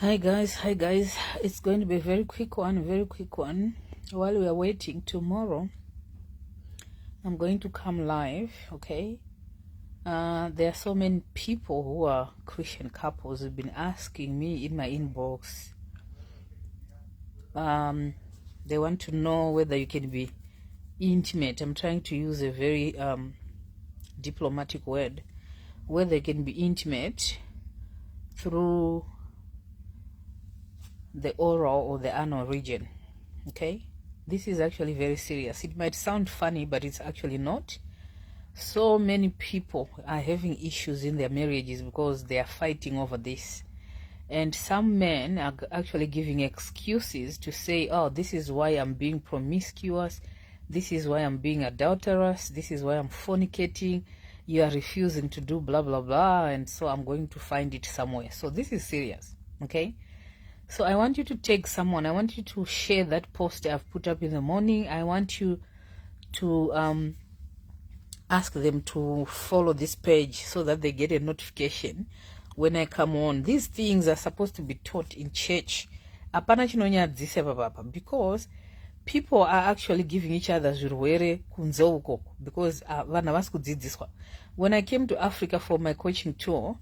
Hi guys, it's going to be a very quick one. While we are waiting tomorrow, I'm going to come live. Okay, there are so many people who are Christian couples who've been asking me in my inbox. They want to know whether you can be intimate. I'm trying to use a very diplomatic word, whether you can be intimate through the oral or the anal region. Okay, this is actually very serious. It might sound funny, but it's actually not. So many people are having issues in their marriages because they are fighting over this, and some men are actually giving excuses to say, oh, this is why I'm being promiscuous, this is why I'm being adulterous, this is why I'm fornicating, you are refusing to do blah blah blah, and so I'm going to find it somewhere. So this is serious. Okay, so I want you to take someone. I want you to share that post I've put up in the morning. I want you to ask them to follow this page so that they get a notification when I come on. These things are supposed to be taught in church. Apana chinonyadzisa papa, because people are actually giving each other zvirwere kunze uko, because vanhu havasi kudzidziswa. When I came to Africa for my coaching tour,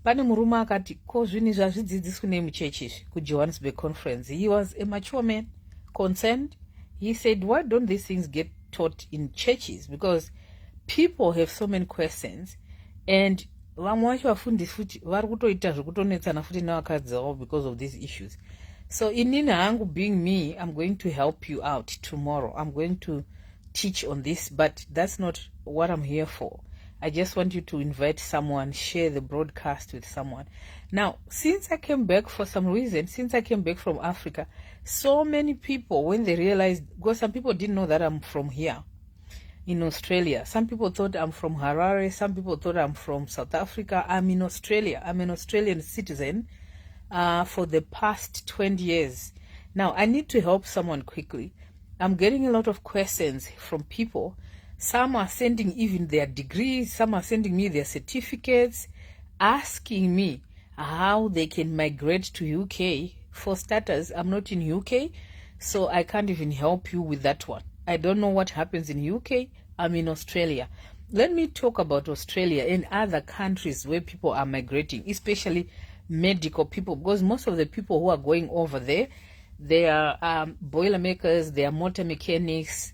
pane murume akati ko zvinhu izvi hazvidzidziswi nemuchechi izvi kuJohannesburg conference. He was a mature man, concerned. He said, why don't these things get taught in churches? Because people have so many questions, and vamwe vacho vafundisi futi vari kutoita zvekutonetsana futi nevakadzi vavo because of these issues. So inini hangu, being me, I'm going to help you out tomorrow. I'm going to teach on this, but that's not what I'm here for. I just want you to invite someone, share the broadcast with someone. Now, since I came back for some reason, since I came back from Africa, so many people, when they realized, because some people didn't know that I'm from here in Australia. Some people thought I'm from Harare. Some people thought I'm from South Africa. I'm in Australia. I'm an Australian citizen for the past 20 years. Now, I need to help someone quickly. I'm getting a lot of questions from people. Some are sending even their degrees. Some are sending me their certificates, asking me how they can migrate to UK. For starters, I'm not in UK, so I can't even help you with that one. I don't know what happens in UK. I'm in Australia. Let me talk about Australia and other countries where people are migrating, especially medical people, because most of the people who are going over there, they are boiler makers, they are motor mechanics,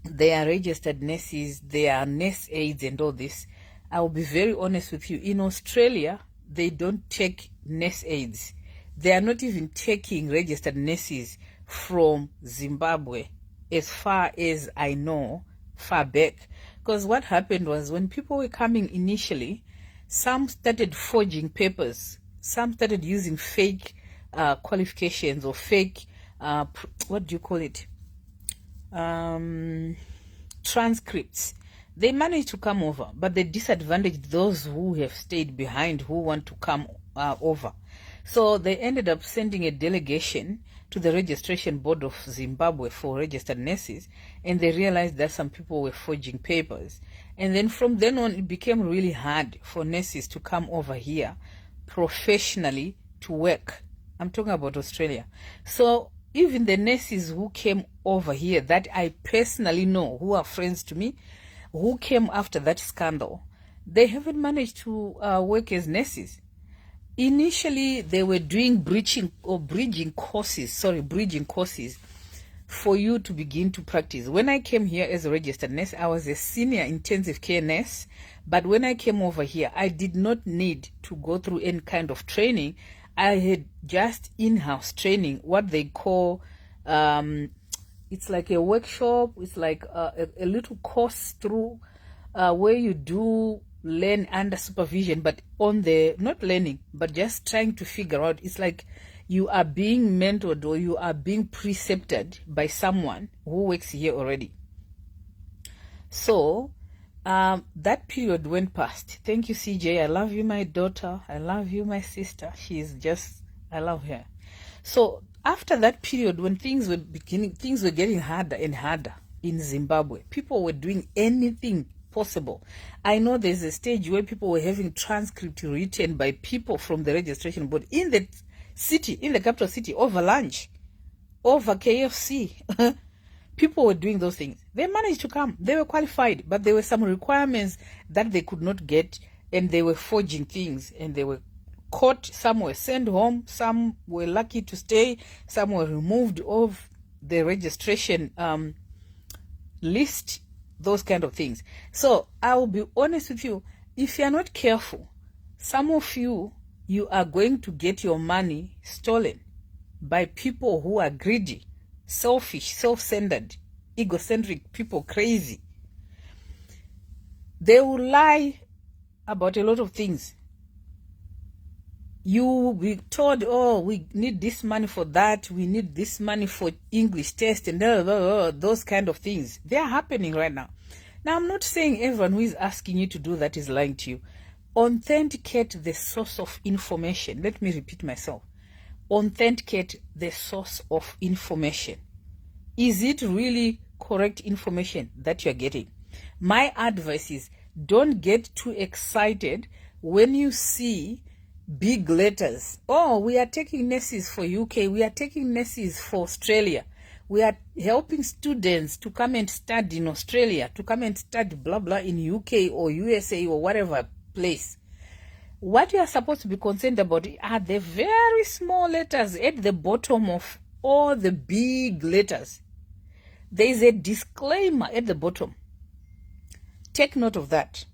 they are registered nurses, they are nurse aides and all this. I will be very honest with you. In Australia, they don't take nurse aides. They are not even taking registered nurses from Zimbabwe, as far as I know, far back. Because what happened was, when people were coming initially, some started forging papers. Some started using fake qualifications or fake, what do you call it? Transcripts. They managed to come over, but they disadvantaged those who have stayed behind, who want to come over. So they ended up sending a delegation to the registration board of Zimbabwe for registered nurses, and they realized that some people were forging papers. And then from then on, it became really hard for nurses to come over here professionally to work. I'm talking about Australia. So even the nurses who came over here that I personally know, who are friends to me, who came after that scandal, they haven't managed to work as nurses. Initially, they were doing bridging courses for you to begin to practice. When I came here as a registered nurse, I was a senior intensive care nurse. But when I came over here, I did not need to go through any kind of training. I had just in-house training, what they call, it's like a workshop. It's like a little course through where you do learn under supervision, but on the, not learning, but just trying to figure out. It's like you are being mentored or you are being precepted by someone who works here already. So that period went past. Thank you, CJ. I love you, my daughter. I love you, my sister. She's just, I love her. So after that period, when things were getting harder and harder in Zimbabwe, people were doing anything possible. I know there's a stage where people were having transcript written by people from the registration board in the city, in the capital city, over lunch, over KFC. People were doing those things. They managed to come. They were qualified, but there were some requirements that they could not get, and they were forging things, and they were caught. Some were sent home. Some were lucky to stay. Some were removed off the registration list, those kind of things. So I will be honest with you, if you are not careful, some of you are going to get your money stolen by people who are greedy, selfish, self-centered, egocentric people, crazy. They will lie about a lot of things. You will be told, oh, we need this money for that, we need this money for English test, and those kind of things. They are happening right now. Now, I'm not saying everyone who is asking you to do that is lying to you. Authenticate the source of information. Let me repeat myself. Authenticate the source of information. Is it really correct information that you're getting? My advice is, don't get too excited when you see big letters. Oh, we are taking nurses for UK. We are taking nurses for Australia. We are helping students to come and study in Australia, to come and study blah, blah in UK or USA or whatever place. What you are supposed to be concerned about are the very small letters at the bottom of all the big letters. There is a disclaimer at the bottom. Take note of that.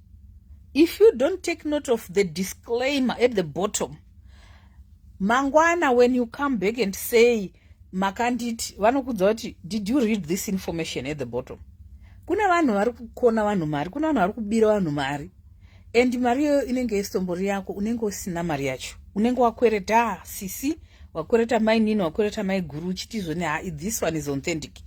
If you don't take note of the disclaimer at the bottom, mangwana, when you come back and say, Makandit, vanokudza, did you read this information at the bottom? Kuna vanhu vari kukona vanhu mari, kuna vanhu vari kubira vanhu mari. And mari yo inenge yestombori yako, unenge usina mari yacho. Unenge wakwereta sisi, wakwereta mai nini, wakwereta mai guru, chitizvone, this one is authentic.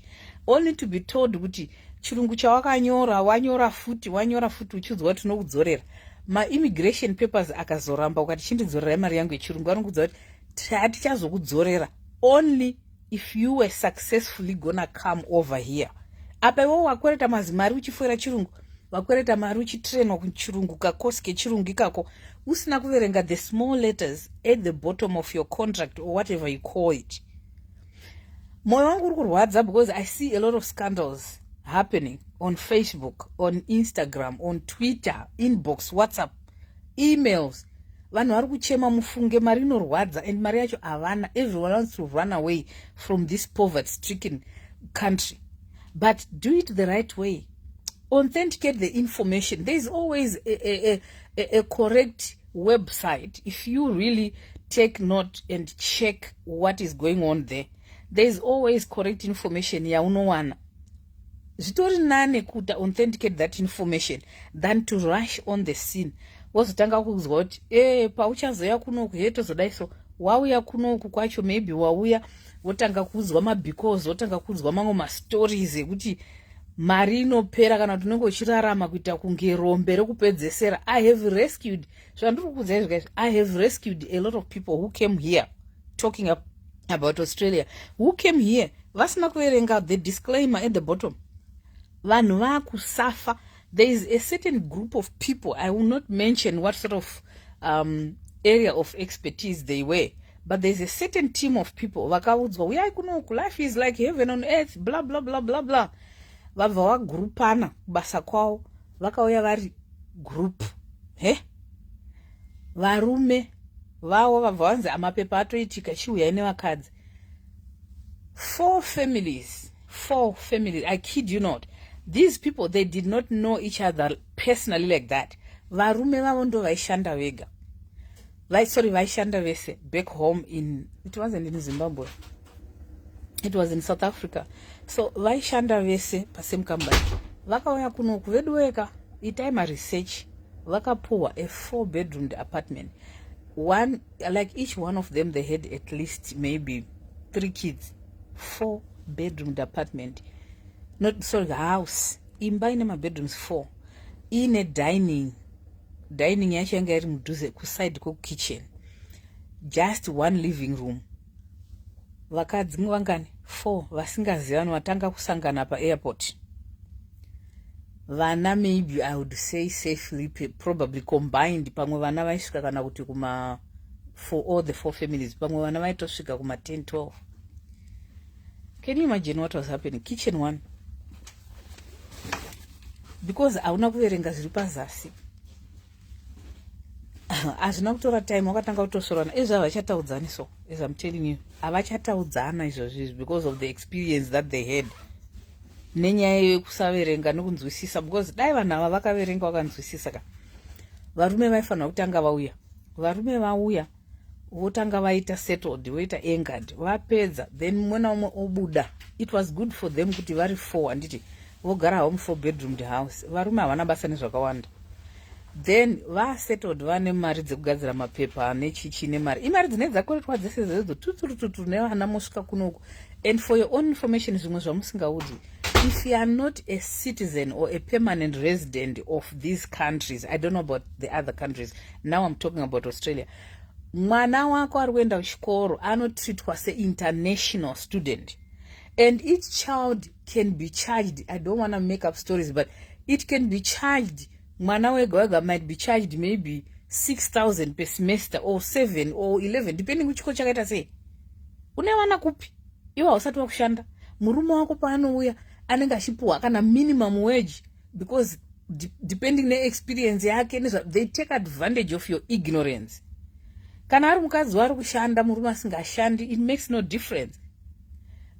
Only to be told kuti chirungu chawakanyora, wanyora futi, uchiudzwa kuti tinokudzorera. Ma-immigration papers akazoramba, ukati chindidzorera mari yangu yechirungu, vanokudza kuti hatichazokudzorera. Only if you were successfully gonna come over here. Apa iwo wakwereta mazimari uchifuera chirungu, wakwereta mari uchitrainwa kuchirungu, kakosi kechirungu ikako, usina kuverenga the small letters at the bottom of your contract or whatever you call it. Moyo wangu uri kurwadza because I see a lot of scandals happening on Facebook, on Instagram, on Twitter, inbox, WhatsApp, emails. Vanhu vari kuchema mufunge mari inorwadza, and mari yacho havana. Everyone wants to run away from this poverty-stricken country. But do it the right way. Authenticate the information. There is always a correct website. If you really take note and check what is going on there, there is always correct information. Yaunowana. Zvitori nane kuti authenticate that information than to rush on the scene. Wozotanga kuzwa kuti pauchazoya kunoku hetozodaiso wauya kunoku kwacho, maybe wauya wotanga kuzwa mabecause, wotanga kuzwa mamwe mastories ekuti mari inopera kana kuti unenge uchirarama kuita kunge rombe rekupedzesera. I have rescued a lot of people who came here, talking about Australia, who came here vasina kuverenga the disclaimer at the bottom. Vanhu vakusuffer. There is a certain group of people, I will not mention what sort of area of expertise they were, but there's a certain team of people vakaudzwa uyai kunoku, life is like heaven on earth, blah blah blah blah blah. Vabva vagurupana kubasa kwavo, vakauya vari group. Varume vavo vabva vanzi amapepa atoitika chiuyai nevakadzi. 4 families, I kid you not. These people, they did not know each other personally like that. Varume vavo ndo vaishanda vega. Vaishanda vese back home in, it wasn't in Zimbabwe, it was in South Africa. So vaishanda vese pasame company. Vakauya kunoku vedu vega, itai research, vakapuwa a 4-bedroomed apartment. One, like each one of them, they had at least maybe 3 kids. 4-bedroomed apartment. House. Imba ine bedrooms 4. Ine dining yacho yanga iri mudhuze kuside kitchen. Just 1 living room. Vakadzi vangani 4 vasingazivani vatanga kusangana pa-airport. Vana maybe I would say safely probably combined, pamwe vana vaisvika kana kuti kuma for all the 4 families. Pamwe vana vaitosvika kuma 10, 12. Can you imagine what was happening? Kitchen 1. Because hauna kuverenga zviri pazasi. Hazvina kutora time wakatanga kutosorana. Izvo havachataudzani so, as I'm telling you. Havachataudzana izvozvi because of the experience that they had. Nenyaya yekusaverenga nekunzwisisa, because dai vanhu ava vakaverenga vakanzwisisa ka. Varume vaifanira kutanga vauya. Varume vauya votanga vaita settled, voita angered, vapedza, then mumwe naumwe obuda. It was good for them kuti vari 4 handiti vogara home 4-bedroomed house. Varume havana basa nezvakawanda. Then vasettled vane mari dzekugadzira mapepa nechichi nemari. Imari dzinenge dzakoletwa dzese dzedzo tuturututu nevana mosvika kunoku. And for your own information, zvimwe zvamusingaudi, if you are not a citizen or a permanent resident of these countries, I don't know about the other countries, now I'm talking about Australia, mwana wako ari kuenda kuchikoro anotreatwa se-international student. And each child can be charged, I don't want to make up stories, but it can be charged, mwana wega wega might be charged maybe 6,000 per semester or 7 or 11, depending kuchikoro chakaita sei. Unewana kupi? Iwo hausati wakushanda. Murume wako paanouya anenge achipuwa kana minimum wage, because depending ne experience yake, they take advantage of your ignorance. Kana ari mukadzi wari kushanda murume asingashandi, it makes no difference.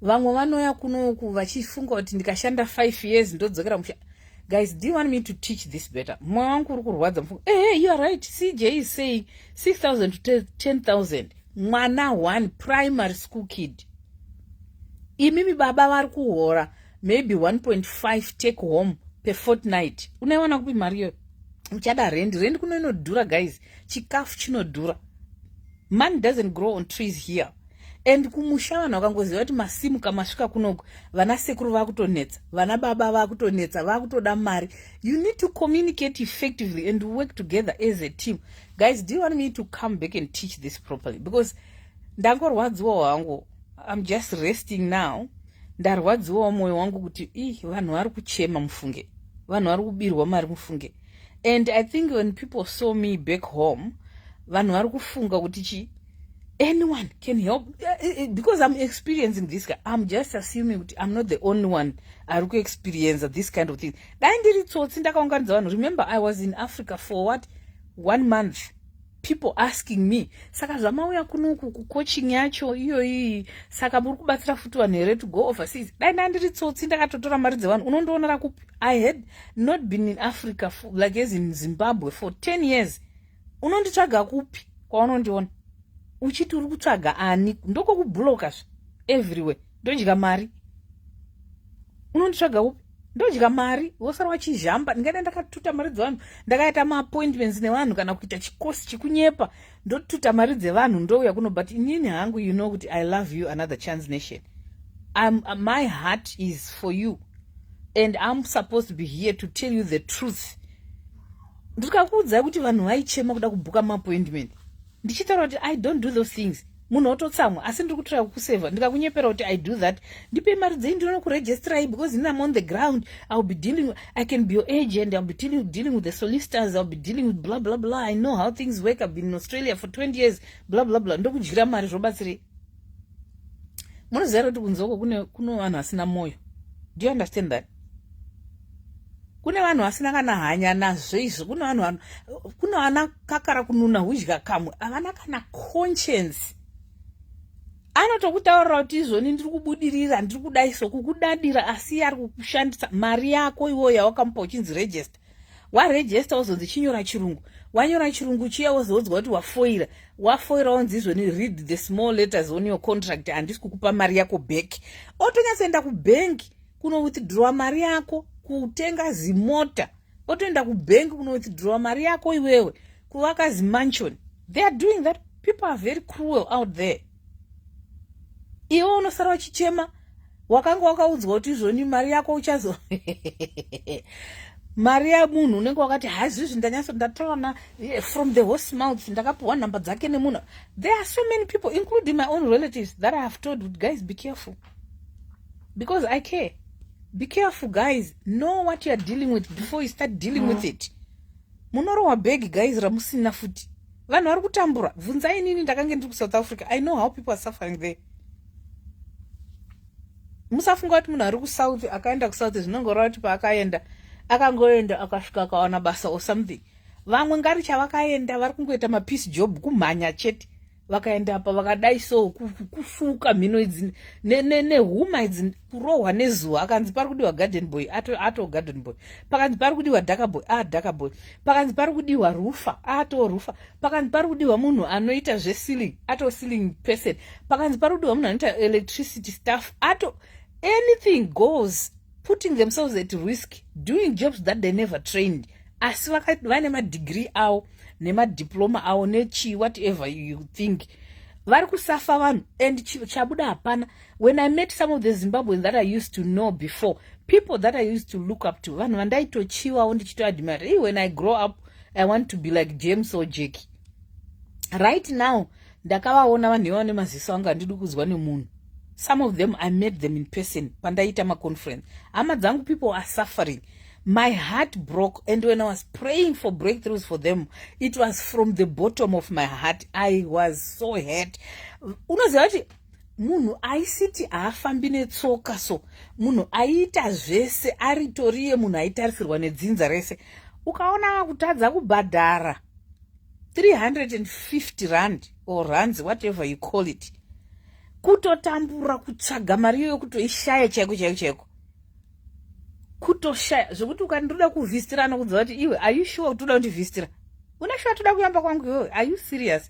Vamwe vanoya kunoku vachifunga kuti ndikashanda 5 years ndodzokera mushanda. Guys, do you want me to teach this better? Mwa wangu uri kurwadza mfunga. Hey, you are right. CJ is saying 6,000 to 10,000. Mwana one primary school kid. Imimi baba vari kuhora maybe 1.5 take home per fortnight. Unaiwana kupi Mario? Uchada rent kuno inodhura guys. Chikafu chinodhura. Money doesn't grow on trees here. And kumusha vanhu vakangoziva kuti masimu kamasvika kunoku, vana sekuru vakutonetsa, vana baba vakutonetsa, vakutoda mari. You need to communicate effectively and work together as a team. Guys, do you want me to come back and teach this properly? Because ndangorwadziwa wangu, I'm just resting now. Ndarwadziwa moyo wangu kuti vanhu vari kuchema mufunge, vanhu vari kubirwa mari mufunge. And I think when people saw me back home, vanhu vari kufunga kuti anyone can help, because I'm experiencing this. I'm just assuming that I'm not the only one who experience this kind of thing. Remember, I was in Africa for what? 1 month. People asking me, saka zvamauya kunoku kucoaching yacho iyo iyi, saka muri kubatsira futi vanhu here to go overseas. Dai ndandiri tsotsi ndakatotora mari dzevanhu. Unondoonera kupi? I had not been in Africa for, like as in Zimbabwe for 10 years. Unonditsvaga kupi kwaunondiona? Uchiti uri kutsvaga ani? Ndoko kubloka everywhere. Ndodya mari. Unonditsvaga kupi? Ndodya mari. Wosara wachizhamba. Ndingaenda ndakatuta mari dzevanhu. Ndakaita ma-appointments nevanhu kana kuita chikosi chikunyepa. Ndotuta mari dzevanhu ndouya kuno. But inini hangu, you know kuti I love you, another chance nation. My heart is for you. And I'm supposed to be here to tell you the truth. Ndikakuudza kuti vanhu vaichema kuda kubhuka ma-appointment. Ndichitaura kuti I don't do those things. Munhu ototsamwa asi ndiri kutora kuseva. Ndikakunyepera kuti I do that. Ndipe mari dzenyu ndinokuregistra because I'm on the ground. I can be your agent. I'll be dealing with the solicitors. I'll be dealing with blah blah blah. I know how things work. I've been in Australia for 20 years. Blah blah blah. Ndokudyira mari zvobatsirei. Munoziva kuti kunzoko kuno vanhu vasina moyo. Do you understand that? Kune vanhu vasina kana hanya nazvo izvo. Kuna vana kakara kununa hudya kamwe. Havana kana conscience. Anotokutaurira kuti izvoni ndiri kubudirira, ndiri kudaiso kukudadira, asi ari kukushandisa mari yako iwoyo yawakamupa uchinzi register. Waregister wozonzi chinyora chirungu. Wanyora chirungu chiya wozodzwa kuti wafoira. Wafoira wonzi izvoni read the small letters on your contract, handisi kukupa mari yako back. Otonyatsoenda kubanki kuno withdraw mari yako, kutenga zimota. Otoenda kubanki kuno withdraw mari yako iwewe, kuvaka zimansion. They are doing that. People are very cruel out there. Iwo unosara wachichema, wakanga wakaudzwa kuti izvoni mari yako uchazo. Mari yamunhu unenge wakati hazvizvi ndataura from the horse mouth, ndakapuwa nhamba dzake nemunhu. There are so many people, including my own relatives, that I have told, guys, be careful. Because I care. Be careful, guys. Know what you are dealing with before you start dealing with it. Munorowa beg, guys, ramusina futi. vanhu vari kutambura. Bvunzai inini ndakange ndiri kuSouth Africa. I know how people are suffering there. Musafunga kuti munhu ari kuSouth akaenda kuSouth zvinongoreva kuti paakaenda akangoenda akasvika akawana basa or something. Vamwe ngari chavakaenda vari kungoita mapeace job kumhanya chete. Vakaenda apa vakadai so kufuka mhino idzi nehuma idzi kurohwa nezuva. Akanzi pari kudiwa garden boy ato garden boy. Pakanzi pari kudiwa dhaka boy dhaka boy. Pakanzi pari kudiwa rufa ato rufa. Pakanzi pari kudiwa munhu anoita zvesealing ato sealing person. Pakanzi pari kudiwa munhu anoita electricity staff ato. Anything goes, putting themselves at risk, doing jobs that they never trained. Asi vane madegree avo nemadiploma avo nechi whatever you think. Vari kusafa vanhu and chabuda hapana. When I met some of the Zimbabweans that I used to know before, people that I used to look up to, vanhu vandaitochiwawo ndichitoadmire. Hey, when I grow up, I want to be like James or Jackie. Right now, ndakavaona vanhu ivavo nemaziso anga handidi kuzwa nemunhu. Some of them, I met them in person. Pandaita conference. Hama dzangu people are suffering. My heart broke. And when I was praying for breakthroughs for them, it was from the bottom of my heart. I was so hurt. Unoziva kuti munhu aisiti haafambi netsoka so. Munhu aiita zvese aritoriye munhu aitarisirwa nedzinza rese. Ukaona kutadza kubhadhara 350 rand or rands, whatever you call it. Kutotambura kutsvaga mari yokutoishaya chaiko kutoshaya zvokuti ukandoda kuvhistira nokudziva kuti iwe are you sure kuti uda kundivhistira? Una sure toda kuyamba kwangu iwe? Are you serious?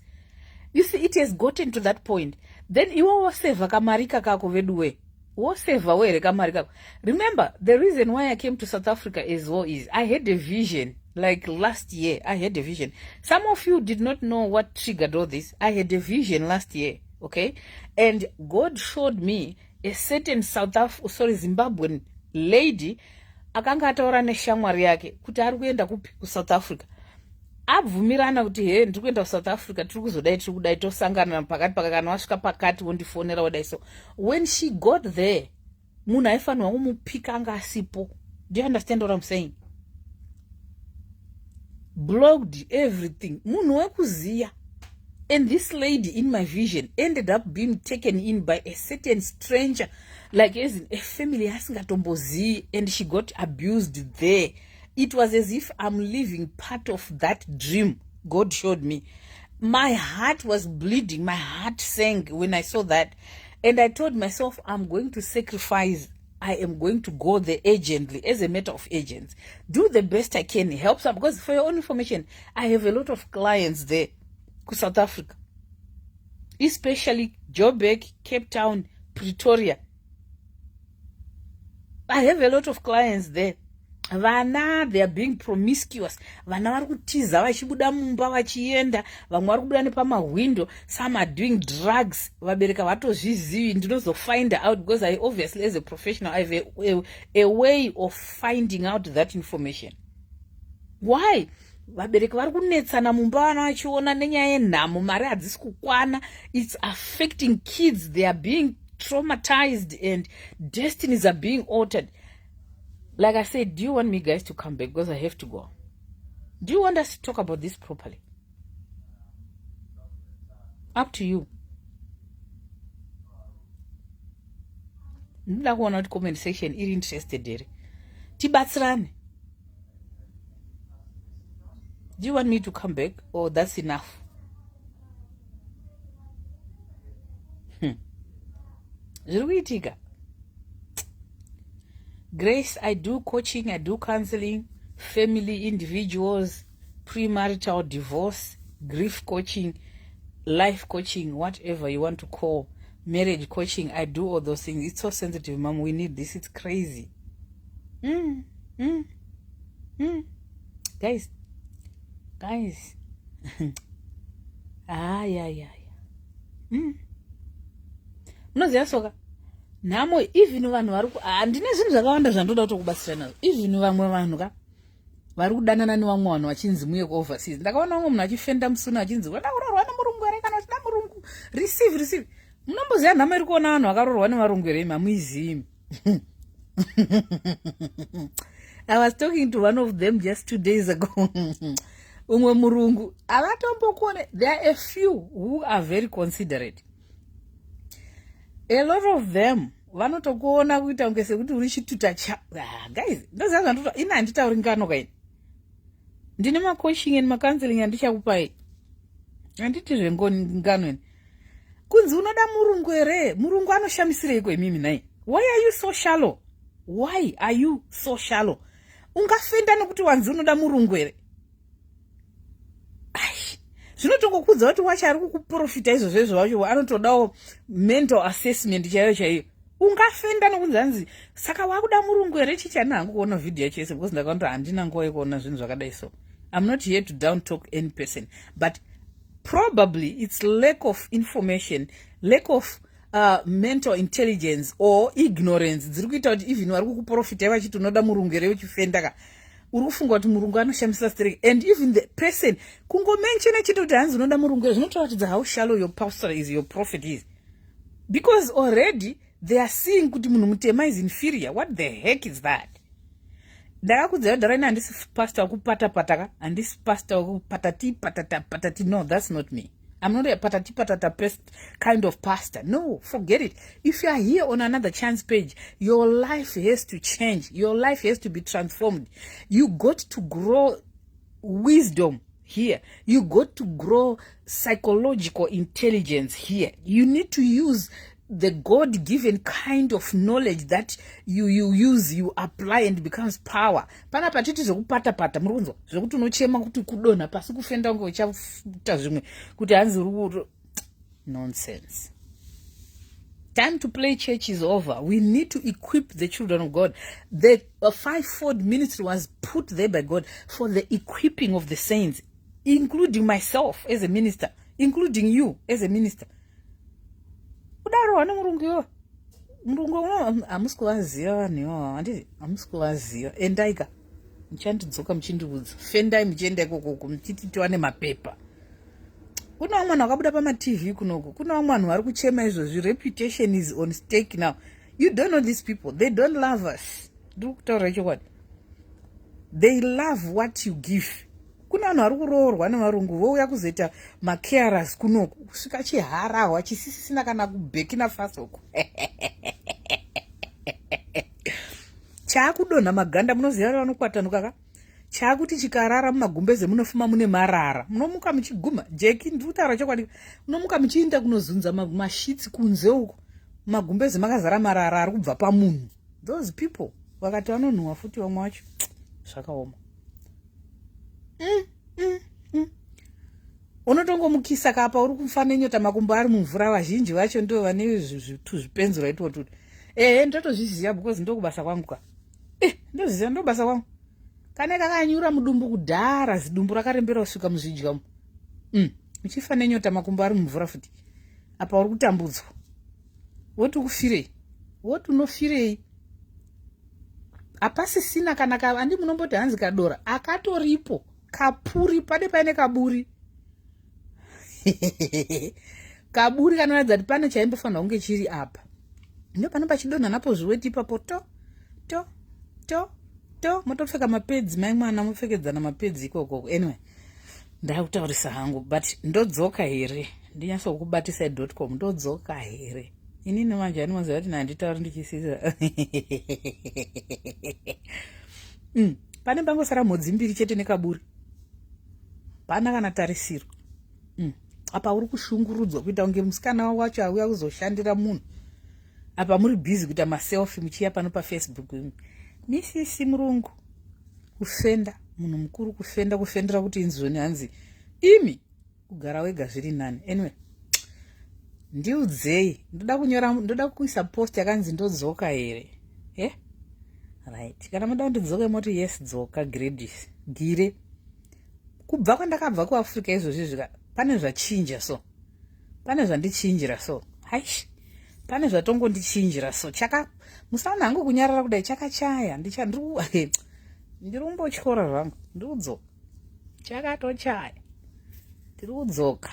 You see, it has gotten to that point. Then iwe woseva kamari kako veduwe. Woseva were kamari kako. Remember, the reason why I came to South Africa as well is I had a vision. Like last year, I had a vision. Some of you did not know what triggered all this. I had a vision last year. Okay, and God showed me a certain Zimbabwean lady akanga ataura neshamwari yake kuti ari kuenda kupi kuSouth Africa. Abvumirana kuti he ndiri kuenda kuSouth Africa, tiri kudai tosangana pakati kana wasvika pakati wondifonera wadai so. When she got there, munhu aifanirwa kumupika anga asipo. Do you understand what I'm saying? Blocked everything. Munhu wekuziya. And this lady in my vision ended up being taken in by a certain stranger, like as in a family asingatombozivi, and she got abused there. It was as if I'm living part of that dream God showed me. My heart was bleeding. My heart sank when I saw that. And I told myself, I'm going to sacrifice. I am going to go there urgently, as a matter of urgency. Do the best I can, help some. Because for your own information, I have a lot of clients there. South Africa, especially Joburg, Cape Town, Pretoria. I have a lot of clients there. Vana, they are being promiscuous. Vana vari kutiza vachibuda mumba vachienda, vamwe vari kubuda nepamahwindo. Some are doing drugs. Vabereka vatozvizivi. Ndinozofind out because I obviously, as a professional, I have a way of finding out that information. Why? Vabereki vari kunetsana mumba vana vachiona nenyaya yenhamo, mari hadzisi kukwana. It's affecting kids. They are being traumatized and destinies are being altered. Like I said, do you want me guys to come back? Because I have to go. Do you want us to talk about this properly? Up to you. Ndoda kuona kuti comment section iri interested here. Tibatsirane. Do you want me to come back or that's enough? Zvirukuitika. Grace, I do coaching, I do counseling, family, individuals, premarital divorce, grief coaching, life coaching, whatever you want to call, marriage coaching. I do all those things. It's so sensitive, Mom. We need this. It's crazy. Guys. Yeah. Munoziva soka nhamo even vanhu vari handine zvinhu zvakawanda zvandoda kutokubatsira nazvo. Even vamwe vanhu vari kudanana nevamwe vanhu vachinzi Migrating Overseas. Ndakaona umwe munhu achifenda musuna achinzi wada kurorwa nemurungu here kana usina murungu receive. Munomboziva nhamo iri kuona vanhu vakarorwa nevarungu here? Hamuizivi. I was talking to one of them just 2 days ago. umwe murungu avatombokone. There are a few who are very considerate. A lot of them vanotokuona kuita kunge sekuti uri chituta guys, ndoziva zvandoto ina handitauri ngano kaini. Ndine macoaching and macounseling andichakupai. Handiti zvengano ini. Kunzi unoda murungu here? Murungu anoshamisirei imimi nai? Why are you so shallow? Why are you so shallow? Ungafenda nokuti wanzi unoda murungu here? Zvinotongokudza kuti wacho ari kukuprofita izvozvo wacho anotodawo mental assessment chaiyo. Ungafenda nokunzi hanzi saka wakuda murungu here? Chichani hangu kuona video yacho yese because ndakanoti handina nguva yekuona zvinhu zvakadai so. I'm not here to down talk any person, but probably it's lack of information, lack of mental intelligence or ignorance. Dziri kuita kuti even vari kukuprofita vachiti unoda murungu here uchifenda uri kufunga kuti murungu anoshamisa strike. And even the person kungomenshena chito kuti hanzi unoda murungu here zvinotaratidza how shallow your pastor is, your prophet is, because already they are seeing kuti munhu mutema is inferior. What the heck is that? Ndakakudzira dharaina handisi pastor wakupata-pata ka, handisi pastor wakupatati. No, that's not me. I'm not a patati kind of pastor. No, forget it. If you are here on another chance page, your life has to change. Your life has to be transformed. You got to grow wisdom here. You got to grow psychological intelligence here. You need to use the God-given kind of knowledge that you use, you apply and becomes power. Pana patiti zvekupata-pata murunzo zvekuti unochema kuti kudonha pasi kufenda unge uchaita zvimwe kuti hanzi nonsense. Time to play church is over. We need to equip the children of God. The fivefold ministry was put there by God for the equipping of the saints, including myself as a minister, including you as a minister. Kudaro wana murungu hamusi kuvaziva vanhuwo, handiti hamusi kuvaziva. Endaika muchandidzoka muchindiudza, fendai muchienda ikoko muchiti tiwane mapepa. Kuna vamwe vanhu vakabuda pama-TV kunoku, kuna vamwe vanhu vari kuchema izvozvi. Reputation is on stake now. You don't know these people, they don't love us. Ndiri kutaura chokwadi, they love what you give. Kuna vanhu vari kuroorwa nevarungu vouya kuzoita macarers kunoku, kusvika chiharahwa chisisina kana kubhekina fasoko. Chaakudonha maganda, munoziva vanokwatanuka ka? Chaakuti chikarara mumagumbeze munofuma mune marara, munomuka muchiguma. Jeki ndiri kutaura chokwadi, munomuka muchienda kunozunza mashitsi kunze uko, mumagumbeze makazara marara ari kubva pamunhu. Those people vakati vanonhuhwa futi vamwe wacho zvakaoma. Unotongomukisa kapa uri kufana nyota makumbo ari mumvura. Vazhinji vacho ndo vane tuzvipenzura itotuti. Ndotozviziva because ndokubasa kwangu ka. Ndoziva ndobasa kwangu. Kana kakanyura mudumbu kudhara, zidumbu rakarembera kusvika muzvidya umu. Muchifana nyota makumbo ari mumvura futi. Apa uri kutambudzwa. Woti ukufirei? Woti unofirei? Apasisina kana handi munomboti hanzi kadora akatoripo. Kapuri pade paine kaburi. Kaburi kanoratidza kuti pane chaimbofanira kunge chiri apa. Ndo pane pachidonha napo zviweti ipapo to motopfeka mapedzi mai mwana mopfekedzana mapedzi ikoko. Anyway, ndakutaurisa hangu, but ndodzoka here ndinyatsokubatisai.com. ndodzoka here inini manje anomaziva kuti handitauri ndichisisa. Pane pangosara mhodzi mbiri chete nekaburi, pana kana tarisiro. Apa uri kushungurudzwa kuita kunge musikana wacho auya kuzoshandira munhu. Apa muri busy kuita maselfie muchiya pano paFacebook. Misisi murungu kufenda, munhu mukuru kufendera kuti inzoni hanzi imi kugara wega zviri nani. Anyway, ndiudzei, ndoda kuisa post yakanzi ndodzoka here. Right, kana muda kundidzoka moti yes dzoka gradis gire. Kubva kwandakabva kuAfrica izvozvi zvika pane zvachinja so, pane zvandichinjira so, haish, pane zvatongondichinjira so. Musaona hangu kunyarara kudai chakachaya, ndiri kumbotyora zvangu, ndiri kudzoka, chakatochaya, ndiri kudzoka.